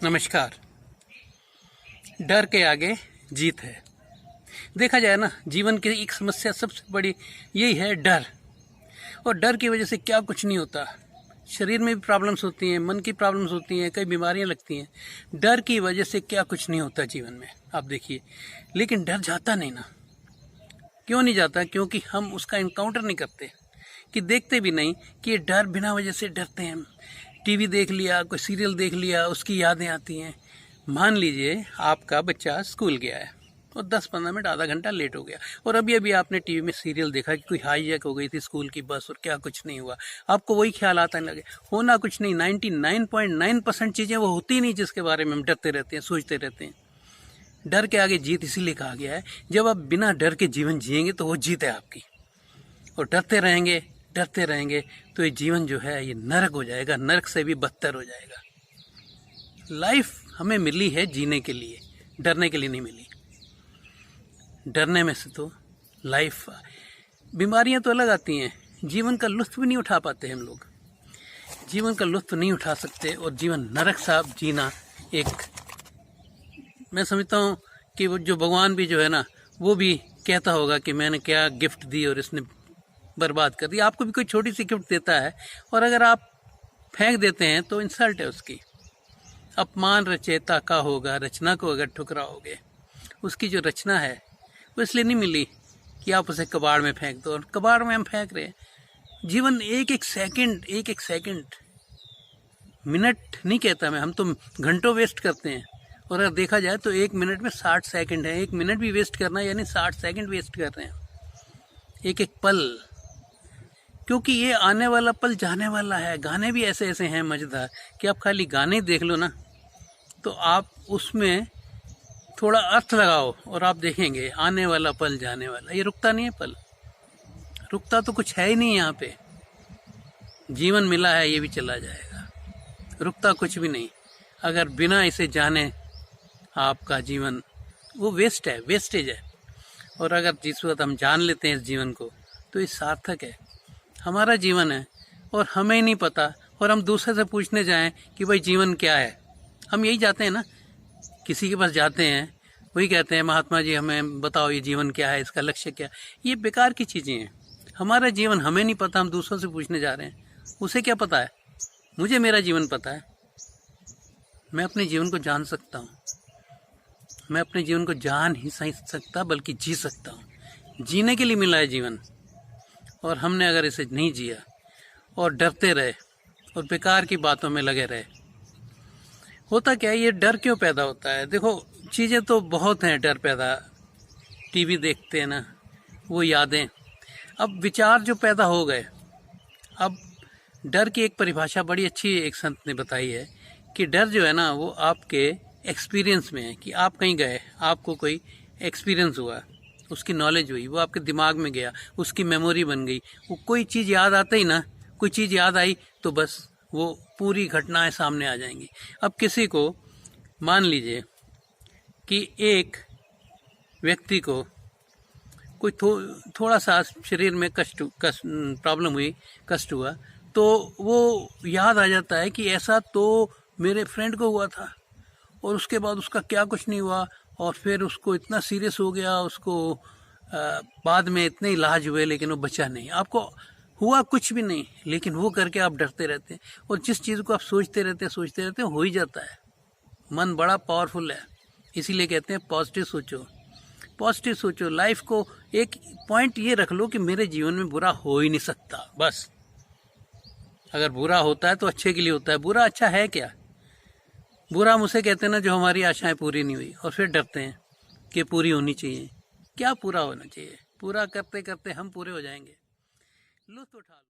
नमस्कार। डर के आगे जीत है। देखा जाए ना, जीवन की एक समस्या सबसे बड़ी यही है, डर। और डर की वजह से क्या कुछ नहीं होता। शरीर में भी प्रॉब्लम्स होती हैं, मन की प्रॉब्लम्स होती हैं, कई बीमारियां लगती हैं। डर की वजह से क्या कुछ नहीं होता जीवन में, आप देखिए। लेकिन डर जाता नहीं ना। क्यों नहीं जाता? क्योंकि हम उसका इनकाउंटर नहीं करते, कि देखते भी नहीं कि ये डर बिना वजह से डरते हैं। टीवी देख लिया, कोई सीरियल देख लिया, उसकी यादें आती हैं। मान लीजिए आपका बच्चा स्कूल गया है और 10-15 मिनट आधा घंटा लेट हो गया, और अभी अभी आपने टीवी में सीरियल देखा कि कोई हाईजैक हो गई थी स्कूल की बस और क्या कुछ नहीं हुआ। आपको वही ख्याल आता लगे, होना कुछ नहीं। 99.9% चीज़ें वो होती नहीं जिसके बारे में हम डरते रहते हैं, सोचते रहते हैं। डर के आगे जीत इसीलिए कहा गया है। जब आप बिना डर के जीवन जिएंगे तो वो जीत है आपकी। और डरते रहेंगे तो ये जीवन जो है ये नरक हो जाएगा, नरक से भी बदतर हो जाएगा। लाइफ हमें मिली है जीने के लिए, डरने के लिए नहीं मिली। डरने में से तो लाइफ, बीमारियां तो अलग आती हैं, जीवन का लुत्फ भी नहीं उठा पाते हम लोग। जीवन का लुत्फ नहीं उठा सकते और जीवन नरक सा जीना एक, मैं समझता हूँ कि वो जो भगवान भी जो है ना, वो भी कहता होगा कि मैंने क्या गिफ्ट दी और इसने बर्बाद कर दी। आपको भी कोई छोटी सी गिफ्ट देता है और अगर आप फेंक देते हैं तो इंसल्ट है उसकी। अपमान रचेता का होगा, रचना को अगर ठुकराओगे। उसकी जो रचना है वो इसलिए नहीं मिली कि आप उसे कबाड़ में फेंक दो, और कबाड़ में हम फेंक रहे हैं। जीवन एक एक सेकंड, मिनट नहीं कहता मैं, हम तो घंटों वेस्ट करते हैं। और अगर देखा जाए तो 1 मिनट में 60 सेकंड है। 1 मिनट भी वेस्ट करना यानी 60 सेकंड वेस्ट कर रहे हैं। एक एक पल, क्योंकि ये आने वाला पल जाने वाला है। गाने भी ऐसे ऐसे हैं मजेदार कि आप खाली गाने देख लो ना, तो आप उसमें थोड़ा अर्थ लगाओ और आप देखेंगे आने वाला पल जाने वाला। ये रुकता नहीं है पल, रुकता तो कुछ है ही नहीं यहाँ पे। जीवन मिला है, ये भी चला जाएगा, रुकता कुछ भी नहीं। अगर बिना इसे जाने आपका जीवन वो वेस्ट है, वेस्टेज है। और अगर जिस वक्त हम जान लेते हैं इस जीवन को तो ये सार्थक है, हमारा जीवन है और हमें ही नहीं पता। और हम दूसरे से पूछने जाएं कि भाई जीवन क्या है, हम यही जाते हैं ना, किसी के पास जाते हैं, वही कहते हैं महात्मा जी हमें बताओ ये जीवन क्या है, इसका लक्ष्य क्या है। ये बेकार की चीज़ें हैं। हमारा जीवन हमें नहीं पता, हम दूसरों से पूछने जा रहे हैं। उसे क्या पता है? मुझे मेरा जीवन पता है। मैं अपने जीवन को जान सकता हूँ। मैं अपने जीवन को जान ही नहीं सकता बल्कि जी सकता हूँ। जीने के लिए मिला है जीवन, और हमने अगर इसे नहीं जिया और डरते रहे और बेकार की बातों में लगे रहे, होता क्या है? ये डर क्यों पैदा होता है? देखो, चीज़ें तो बहुत हैं डर पैदा। टीवी देखते हैं ना, वो यादें, अब विचार जो पैदा हो गए। अब डर की एक परिभाषा बड़ी अच्छी एक संत ने बताई है कि डर जो है ना वो आपके एक्सपीरियंस में है, कि आप कहीं गए, आपको कोई एक्सपीरियंस हुआ, उसकी नॉलेज हुई, वो आपके दिमाग में गया, उसकी मेमोरी बन गई। वो कोई चीज़ याद आता ही ना, कोई चीज़ याद आई तो बस वो पूरी घटनाएं सामने आ जाएंगी। अब किसी को मान लीजिए कि एक व्यक्ति को कोई थोड़ा सा शरीर में प्रॉब्लम हुई, कष्ट हुआ, तो वो याद आ जाता है कि ऐसा तो मेरे फ्रेंड को हुआ था और उसके बाद उसका क्या कुछ नहीं हुआ, और फिर उसको इतना सीरियस हो गया, उसको बाद में इतने इलाज हुए लेकिन वो बचा नहीं। आपको हुआ कुछ भी नहीं, लेकिन वो करके आप डरते रहते हैं। और जिस चीज़ को आप सोचते रहते हैं हो ही जाता है। मन बड़ा पावरफुल है, इसीलिए कहते हैं पॉजिटिव सोचो, पॉजिटिव सोचो। लाइफ को एक पॉइंट ये रख लो कि मेरे जीवन में बुरा हो ही नहीं सकता। बस अगर बुरा होता है तो अच्छे के लिए होता है। बुरा अच्छा है क्या? बुरा हम उसे कहते हैं ना जो हमारी आशाएं पूरी नहीं हुई, और फिर डरते हैं कि पूरी होनी चाहिए। क्या पूरा होना चाहिए? पूरा करते करते हम पूरे हो जाएंगे। लुत्फ उठा लो।